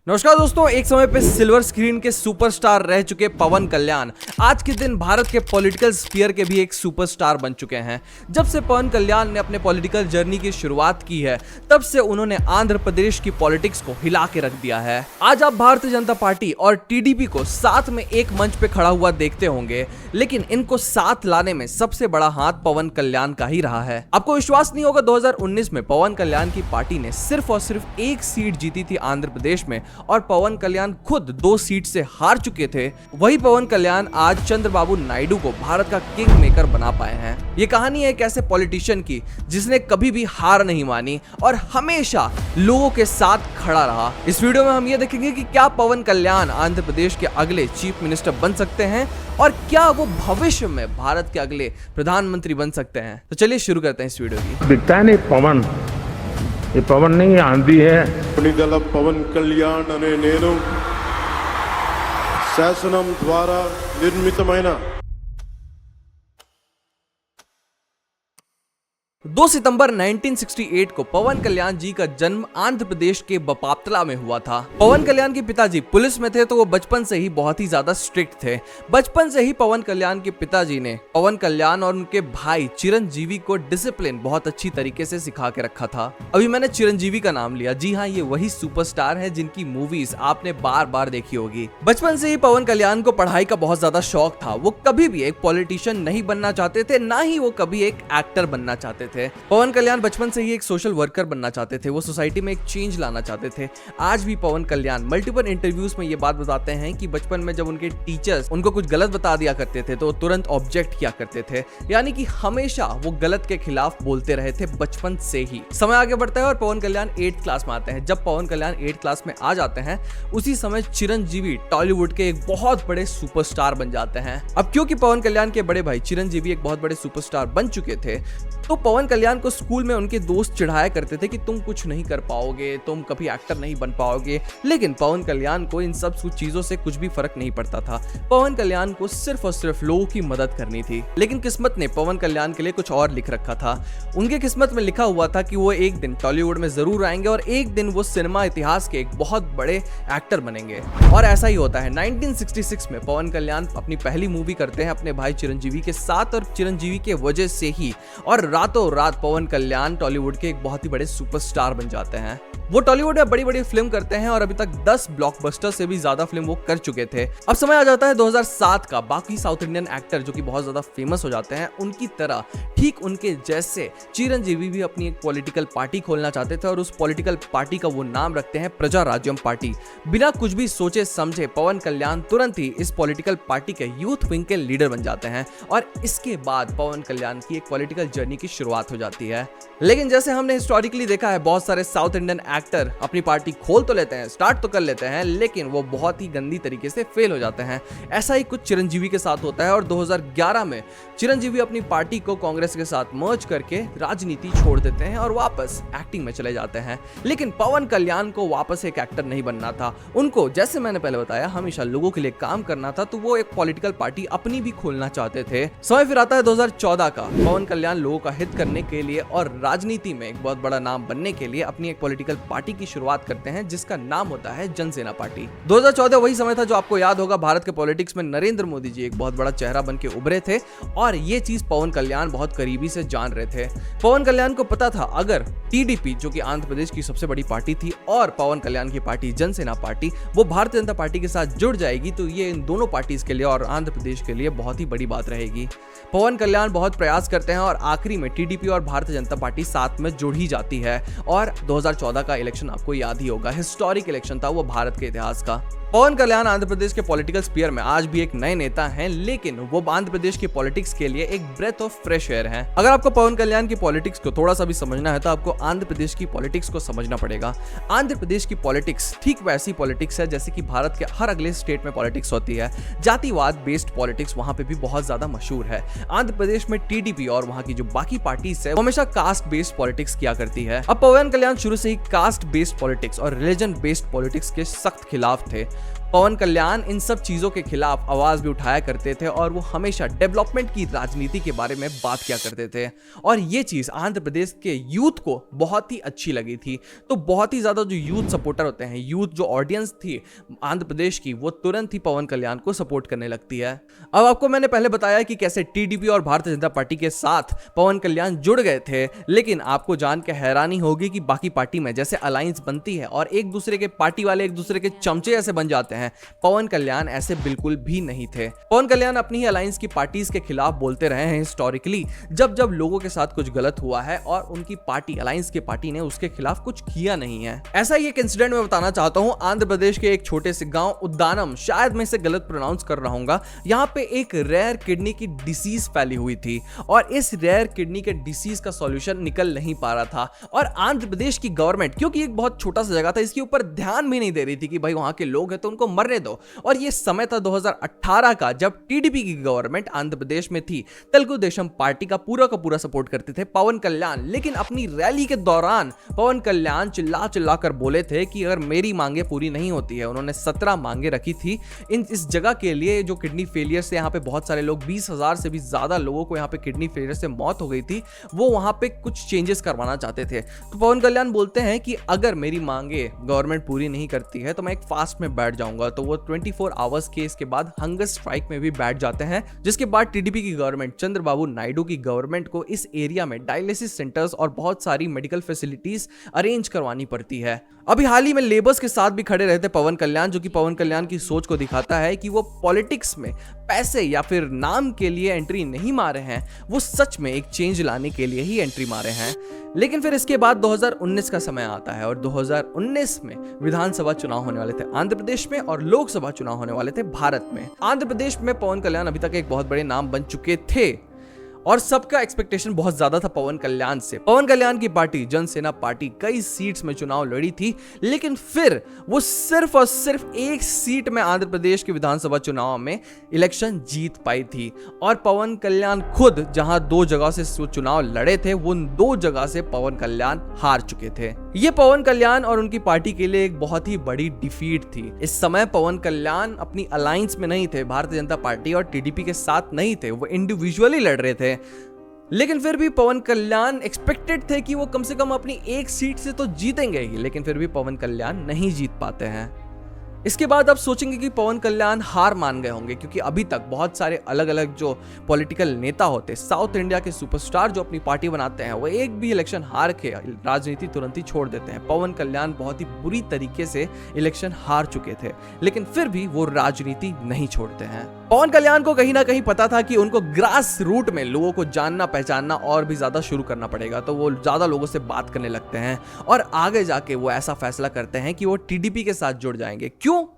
नमस्कार दोस्तों, एक समय पे सिल्वर स्क्रीन के सुपरस्टार रह चुके पवन कल्याण आज के दिन भारत के पॉलिटिकल स्फीयर के भी एक सुपरस्टार बन चुके हैं। जब से पवन कल्याण ने अपने पॉलिटिकल जर्नी की शुरुआत की है, तब से उन्होंने आंध्र प्रदेश की पॉलिटिक्स को हिला के रख दिया है। आज आप भारतीय जनता पार्टी और टीडीपी को साथ में एक मंच पे खड़ा हुआ देखते होंगे, लेकिन इनको साथ लाने में सबसे बड़ा हाथ पवन कल्याण का ही रहा है। आपको विश्वास नहीं होगा, 2019 में पवन कल्याण की पार्टी ने सिर्फ और सिर्फ एक सीट जीती थी आंध्र प्रदेश में, और पवन कल्याण खुद 2 सीट से हार चुके थे। वही पवन कल्याण आज चंद्रबाबू नायडू को भारत का किंग मेकर बना पाए हैं। ये कहानी है एक ऐसे पॉलिटिशियन की जिसने कभी भी हार नहीं मानी और हमेशा लोगों के साथ खड़ा रहा। इस वीडियो में हम ये देखेंगे कि क्या पवन कल्याण आंध्र प्रदेश के अगले चीफ मिनिस्टर बन सकते हैं और क्या वो भविष्य में भारत के अगले प्रधानमंत्री बन सकते हैं। तो चलिए शुरू करते हैं इस वीडियो की। दिखता है नहीं पवन, ये पवन नहीं आंधी है। पुनिदल पवन कल्याण अने नेनु शासनम द्वारा निर्मितమైన 2 सितंबर 1968 को पवन कल्याण जी का जन्म आंध्र प्रदेश के बपातला में हुआ था। पवन कल्याण के पिताजी पुलिस में थे, तो वो बचपन से ही बहुत ही ज्यादा स्ट्रिक्ट थे। बचपन से ही पवन कल्याण के पिताजी ने पवन कल्याण और उनके भाई चिरंजीवी को डिसिप्लिन बहुत अच्छी तरीके से सिखा के रखा था। अभी मैंने चिरंजीवी का नाम लिया, जी हाँ, ये वही सुपरस्टार है जिनकी मूवीज आपने बार बार देखी होगी। बचपन से ही पवन कल्याण को पढ़ाई का बहुत ज्यादा शौक था। वो कभी भी एक पॉलिटिशियन नहीं बनना चाहते थे, ना ही वो कभी एक एक्टर बनना चाहते थे। पवन कल्याण बचपन से ही एक सोशल वर्कर बनना चाहते थे। वो सोसाइटी में एक चेंज लाना चाहते थे। आज भी पवन कल्याण मल्टीपल इंटरव्यूज में ये बात बताते हैं कि बचपन में जब उनके टीचर्स उनको कुछ गलत बता दिया करते थे तो वो तुरंत ऑब्जेक्ट किया करते थे, यानी कि हमेशा वो गलत के खिलाफ बोलते रहे थे बचपन से ही। समय आगे बढ़ता है और पवन कल्याण 8th क्लास में आते हैं। जब पवन कल्याण 8th क्लास में आ जाते हैं, उसी समय चिरंजीवी टॉलीवुड के एक बहुत बड़े सुपरस्टार बन जाते हैं। अब क्योंकि पवन कल्याण के बड़े भाई चिरंजीवी एक बहुत बड़े सुपरस्टार बन चुके थे, तो पवन कल्याण को स्कूल में उनके दोस्त चिढ़ाया करते थे कि तुम कुछ नहीं कर पाओगे, तुम कभी एक्टर नहीं बन पाओगे। लेकिन पवन कल्याण को इन सब चीजों से कुछ भी फर्क नहीं पड़ता था। पवन कल्याण को सिर्फ और सिर्फ लोगों की मदद करनी थी। लेकिन किस्मत ने पवन कल्याण के लिए कुछ और लिख रखा था। उनके किस्मत में लिखा हुआ था कि वो एक दिन टॉलीवुड में जरूर आएंगे और एक दिन वो सिनेमा इतिहास के एक बहुत बड़े एक्टर बनेंगे। और ऐसा ही होता है। 1966 में पवन कल्याण अपनी पहली मूवी करते हैं अपने भाई चिरंजीवी के साथ, और चिरंजीवी के वजह से ही और रातों रात पवन कल्याण टॉलीवुड के एक बहुत ही बड़े सुपरस्टार बन जाते हैं। वो टॉलीवुड में बड़ी बड़ी फिल्म करते हैं और अभी तक 10 ब्लॉकबस्टर से भी ज्यादा फिल्म वो कर चुके थे। अब समय आ जाता है 2007 का। बाकी साउथ इंडियन एक्टर जो कि बहुत ज्यादा फेमस हो जाते हैं, उनकी तरह ठीक उनके जैसे चिरंजीवी भी अपनी एक पॉलिटिकल पार्टी खोलना चाहते थे और उस पॉलिटिकल पार्टी का वो नाम रखते हैं प्रजा राज्यम पार्टी। बिना कुछ भी सोचे समझे पवन कल्याण तुरंत ही इस पॉलिटिकल पार्टी के यूथ विंग के लीडर बन जाते हैं और इसके बाद पवन कल्याण की एक पॉलिटिकल जर्नी की शुरुआत हो जाती है। लेकिन जैसे हमने हिस्टोरिकली देखा है, बहुत सारे साउथ इंडियन एक्टर अपनी पार्टी खोल तो लेते हैं, स्टार्ट तो कर लेते हैं, लेकिन वो बहुत ही गंदी तरीके से फेल हो जाते हैं। ऐसा ही कुछ चिरंजीवी के साथ होता है और 2011 में चिरंजीवी अपनी पार्टी को कांग्रेस के साथ मर्ज करके राजनीति छोड़ देते हैं और वापस एक्टिंग में चले जाते हैं। लेकिन पवन कल्याण को वापस एक एक्टर नहीं बनना था। उनको, जैसे मैंने पहले बताया, हमेशा लोगों के लिए काम करना था, तो वो एक पॉलिटिकल पार्टी अपनी भी खोलना चाहते थे। समय फिर आता है 2014 का। पवन कल्याण लोगों का हित करने के लिए और राजनीति में एक बहुत बड़ा नाम बनने के लिए अपनी एक पॉलिटिकल पार्टी की शुरुआत करते हैं, जिसका नाम होता है जनसेना पार्टी। 2014 वही समय था जो आपको याद होगा, भारत के पॉलिटिक्स में नरेंद्र मोदी जी एक बहुत बड़ा चेहरा बन के उभरे थे और ये चीज पवन कल्याण बहुत करीबी से जान रहे थे। पवन कल्याण को पता था अगर टीडीपी, जो कि आंध्र प्रदेश की सबसे बड़ी पार्टी थी, और पवन कल्याण की पार्टी जनसेना पार्टी वो भारतीय जनता पार्टी के साथ जुड़ जाएगी, तो ये इन दोनों पार्टीज के लिए और आंध्र प्रदेश के लिए बहुत ही बड़ी बात रहेगी। पवन कल्याण बहुत प्रयास करते हैं और आखिरी में टीडीपी और भारतीय जनता पार्टी साथ में जुड़ ही जाती है। और 2014 का इलेक्शन आपको याद ही होगा, हिस्टोरिक इलेक्शन था वो भारत के इतिहास का। पवन कल्याण आंध्र प्रदेश के पॉलिटिकल स्फीयर में आज भी एक नए नेता हैं, लेकिन वो आंध्र प्रदेश की पॉलिटिक्स के लिए एक ब्रेथ ऑफ फ्रेश एयर हैं। अगर आपको पवन कल्याण की पॉलिटिक्स को थोड़ा सा भी समझना है तो आपको आंध्र प्रदेश की पॉलिटिक्स को समझना पड़ेगा। आंध्र प्रदेश की पॉलिटिक्स ठीक वैसी पॉलिटिक्स है जैसे कि भारत के हर अगले स्टेट में पॉलिटिक्स होती है। जातिवाद बेस्ड पॉलिटिक्स वहां पे भी बहुत ज्यादा मशहूर है। आंध्र प्रदेश में टीडीपी और वहां की जो बाकी पार्टीज है वो हमेशा कास्ट बेस्ड पॉलिटिक्स किया करती है। अब पवन कल्याण शुरू से ही कास्ट बेस्ड पॉलिटिक्स और रिलीजन बेस्ड पॉलिटिक्स के सख्त खिलाफ थे। पवन कल्याण इन सब चीजों के खिलाफ आवाज भी उठाया करते थे और वो हमेशा डेवलपमेंट की राजनीति के बारे में बात किया करते थे और ये चीज आंध्र प्रदेश के यूथ को बहुत ही अच्छी लगी थी। तो बहुत ही ज्यादा जो यूथ सपोर्टर होते हैं, यूथ जो ऑडियंस थी आंध्र प्रदेश की, वो तुरंत ही पवन कल्याण को सपोर्ट करने लगती है। अब आपको मैंने पहले बताया कि कैसे टीडीपी और भारतीय जनता पार्टी के साथ पवन कल्याण जुड़ गए थे, लेकिन आपको जान के हैरानी होगी कि बाकी पार्टी में जैसे अलायंस बनती है और एक दूसरे के पार्टी वाले एक दूसरे के चमचे ऐसे बन जाते हैं, पवन कल्याण ऐसे बिल्कुल भी नहीं थे। पवन कल्याण अपनी ही अलायंस की पार्टीज के खिलाफ बोलते रहे हैं हिस्टोरिकली, जब जब लोगों के साथ कुछ गलत हुआ है और उनकी पार्टी अलायंस की पार्टी ने उसके खिलाफ कुछ किया नहीं है। ऐसा ही एक इंसिडेंट मैं बताना चाहता हूं। आंध्र प्रदेश के एक छोटे से गांव उद्दानम, शायद मैं इसे गलत प्रोनाउंस कर रहा हूंगा, यहां पे एक रेयर किडनी की डिसीज फैली हुई थी और इस रेयर किडनी के डिसीज का सॉल्यूशन निकल नहीं पा रहा था और आंध्र प्रदेश की गवर्नमेंट, क्योंकि एक बहुत छोटा सा जगह था, इसके ऊपर ध्यान भी नहीं दे रही थी कि भाई वहां के लोग हैं तो उनको मरने दो। और ये समय था 2018 का, जब टीडीपी की गवर्नमेंट आंध्र प्रदेश में थी। तेलुगु देशम पार्टी का पूरा सपोर्ट करते थे पवन कल्याण, लेकिन अपनी रैली के दौरान पवन कल्याण चिल्ला कर बोले थे कि अगर मेरी मांगे पूरी नहीं होती है, उन्होंने 17 मांगे रखी थी इस जगह के लिए जो किडनी फेलियर से यहाँ पे बहुत सारे लोग, 20,000 से भी ज्यादा लोगों को यहाँ पे किडनी फेलियर से मौत हो गई थी, वो वहां पे कुछ चेंजेस करवाना चाहते थे। तो पवन कल्याण बोलते हैं कि अगर मेरी मांगे गवर्नमेंट पूरी नहीं करती है तो मैं एक फास्ट में बैठ जाऊंगा। तो वो 24 आवर्स के इसके बाद हंगर स्ट्राइक में भी बैठ जाते हैं, जिसके बाद टीडीपी की गवर्नमेंट, चंद्रबाबू नायडू की गवर्नमेंट को इस एरिया में डायलिसिस सेंटर्स और बहुत सारी मेडिकल फैसिलिटीज अरेंज करवानी पड़ती है। अभी हाल ही में लेबर्स के साथ भी खड़े रहते पवन कल्याण, जो कि पवन कल्याण की सोच को दिखाता है कि वो पॉलिटिक्स में पैसे या फिर नाम के लिए एंट्री नहीं मारे हैं, वो सच में एक चेंज लाने के लिए ही एंट्री मारे हैं। लेकिन फिर इसके बाद 2019 का समय आता है और 2019 में विधानसभा चुनाव होने वाले थे आंध्र प्रदेश में और लोकसभा चुनाव होने वाले थे भारत में। आंध्र प्रदेश में पवन कल्याण अभी तक एक बहुत बड़े नाम बन चुके थे और सबका एक्सपेक्टेशन बहुत ज्यादा था पवन कल्याण से। पवन कल्याण की पार्टी जनसेना पार्टी कई सीट्स में चुनाव लड़ी थी, लेकिन फिर वो सिर्फ और सिर्फ एक सीट में आंध्र प्रदेश के विधानसभा चुनाव में इलेक्शन जीत पाई थी और पवन कल्याण खुद जहां 2 जगह से चुनाव लड़े थे, वो 2 जगह से पवन कल्याण हार चुके थे। ये पवन कल्याण और उनकी पार्टी के लिए एक बहुत ही बड़ी डिफीट थी। इस समय पवन कल्याण अपनी अलायंस में नहीं थे, भारतीय जनता पार्टी और टीडीपी के साथ नहीं थे, वो इंडिविजुअली लड़ रहे थे। लेकिन फिर भी पवन कल्याण एक्सपेक्टेड थे कि वो कम से कम अपनी एक सीट से तो जीतेंगे ही, लेकिन फिर भी पवन कल्याण नहीं जीत पाते हैं। इसके बाद आप सोचेंगे कि पवन कल्याण हार मान गए होंगे, क्योंकि अभी तक बहुत सारे अलग अलग जो पॉलिटिकल नेता होते, साउथ इंडिया के सुपरस्टार जो अपनी पार्टी बनाते हैं, वो एक भी इलेक्शन हार के राजनीति तुरंत ही छोड़ देते हैं। पवन कल्याण बहुत ही बुरी तरीके से इलेक्शन हार चुके थे, लेकिन फिर भी वो राजनीति नहीं छोड़ते हैं। पवन कल्याण को कहीं ना कहीं पता था कि उनको ग्रास रूट में लोगों को जानना पहचानना और भी ज्यादा शुरू करना पड़ेगा, तो वो ज्यादा लोगों से बात करने लगते हैं और आगे जाके वो ऐसा फैसला करते हैं कि वो टीडीपी के साथ जुड़ जाएंगे।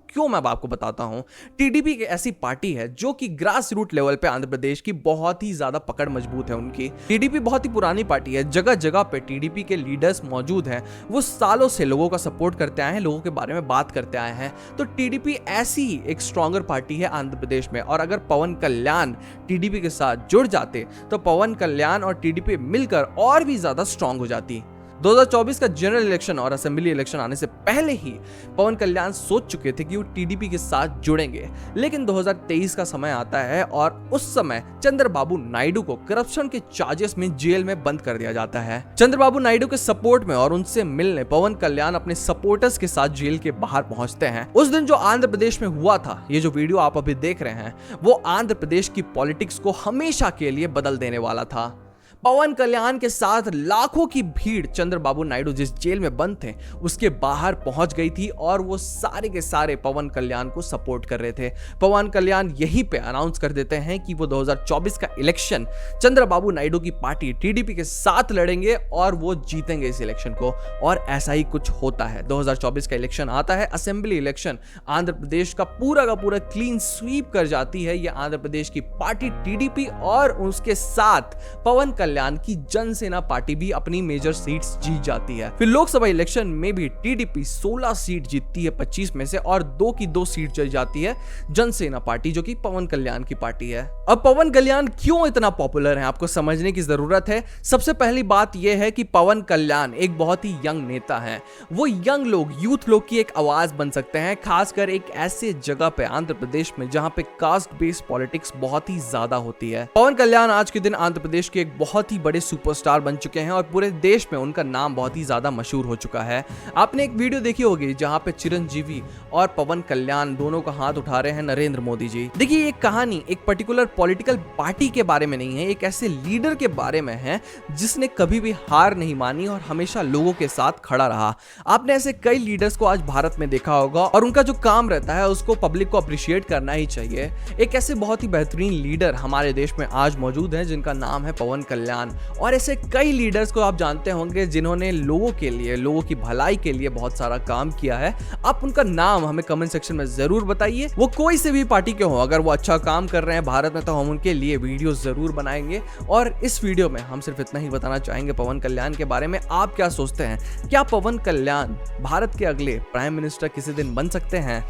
क्यों मैं आपको बताता हूं। टीडीपी एक ऐसी पार्टी है जो कि ग्रास रूट लेवल पे आंध्र प्रदेश की बहुत ही ज्यादा पकड़ मजबूत है उनकी। टीडीपी बहुत ही पुरानी पार्टी है, जगह जगह पे टीडीपी के लीडर्स मौजूद हैं, वो सालों से लोगों का सपोर्ट करते आए हैं, लोगों के बारे में बात करते आए हैं। तो टीडीपी ऐसी ही एक स्ट्रॉन्गर पार्टी है आंध्र प्रदेश में, और अगर पवन कल्याण टीडीपी के साथ जुड़ जाते तो पवन कल्याण और टीडीपी मिलकर और भी ज्यादा स्ट्रॉन्ग हो जाती। 2024 का जनरल इलेक्शन और असेंबली इलेक्शन आने से पहले ही पवन कल्याण सोच चुके थे कि वो टीडीपी के साथ जुड़ेंगे, लेकिन 2023 का समय आता है और उस समय चंद्रबाबू नायडू को करप्शन के चार्जेस में जेल में बंद कर दिया जाता है। चंद्रबाबू नायडू के सपोर्ट में और उनसे मिलने पवन कल्याण अपने सपोर्टर्स के साथ जेल के बाहर पहुंचते हैं। उस दिन जो आंध्र प्रदेश में हुआ था, ये जो वीडियो आप अभी देख रहे हैं, वो आंध्र प्रदेश की पॉलिटिक्स को हमेशा के लिए बदल देने वाला था। पवन कल्याण के साथ लाखों की भीड़ चंद्रबाबू नायडू जिस जेल में बंद थे उसके बाहर पहुंच गई थी और वो सारे के सारे पवन कल्याण को सपोर्ट कर रहे थे। पवन कल्याण यहीं पे अनाउंस कर देते हैं कि वो 2024 का इलेक्शन चंद्रबाबू नायडू की पार्टी टीडीपी के साथ लड़ेंगे और वो जीतेंगे इस इलेक्शन को, और ऐसा ही कुछ होता है। 2024 का इलेक्शन आता है, असेंबली इलेक्शन, आंध्र प्रदेश का पूरा क्लीन स्वीप कर जाती है ये आंध्र प्रदेश की पार्टी टीडीपी, और उसके साथ पवन कल्याण की जनसेना पार्टी भी अपनी मेजर सीट्स जीत जाती है। फिर लोकसभा इलेक्शन में भी टीडीपी 16 सीट जीतती है 25 में से, और 2 की 2 सीट जीत जाती है जनसेना पार्टी, जो कि पवन कल्याण की पार्टी है। अब पवन कल्याण क्यों इतना पॉपुलर है, आपको समझने की जरूरत है। सबसे पहली बात यह है कि पवन कल्याण एक बहुत ही यंग नेता है। वो यंग लोग, यूथ लोग की एक आवाज बन सकते हैं, खासकर एक ऐसे जगह पे आंध्र प्रदेश में जहां पे कास्ट बेस्ड पॉलिटिक्स बहुत ही ज्यादा होती है। पवन कल्याण आज के दिन आंध्र प्रदेश के एक बहुत ही बड़े सुपरस्टार बन चुके हैं और पूरे देश में उनका नाम बहुत ही ज्यादा मशहूर हो चुका है। आपने एक वीडियो देखी होगी जहां पे चिरंजीवी और पवन कल्याण दोनों का हाथ उठा रहे हैं नरेंद्र मोदी जी। देखिए, ये कहानी एक पर्टिकुलर पॉलिटिकल पार्टी के बारे में नहीं है, एक ऐसे लीडर के बारे में है जिसने कभी भी हार नहीं मानी और हमेशा लोगों के साथ खड़ा रहा। आपने ऐसे कई लीडर्स को आज भारत में देखा होगा और उनका जो काम रहता है उसको पब्लिक को अप्रिशिएट करना ही चाहिए। एक ऐसे बहुत ही बेहतरीन लीडर हमारे देश में आज मौजूद हैं जिनका नाम है पवन कल्याण। और ऐसे कई लीडर्स को आप जानते होंगे जिन्होंने लोगों के लिए, लोगों की भलाई के लिए बहुत सारा काम किया है। आप उनका नाम हमें कमेंट सेक्शन में जरूर बताइए। वो कोई से भी पार्टी के हो, अगर वो अच्छा काम कर रहे हैं भारत में तो हम उनके लिए वीडियो जरूर बनाएंगे। और इस वीडियो में हम सिर्फ इतना ही बताना चाहेंगे पवन कल्याण के बारे में। आप क्या सोचते हैं, क्या पवन कल्याण भारत के अगले प्राइम मिनिस्टर किसी दिन बन सकते हैं,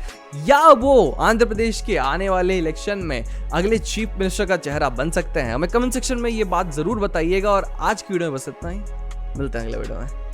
या वो आंध्र प्रदेश के आने वाले इलेक्शन में अगले चीफ मिनिस्टर का चेहरा बन सकते हैं? हमें कमेंट सेक्शन में ये बात जरूर बताइएगा। और आज की वीडियो में बस इतना ही, मिलते हैं अगले वीडियो में।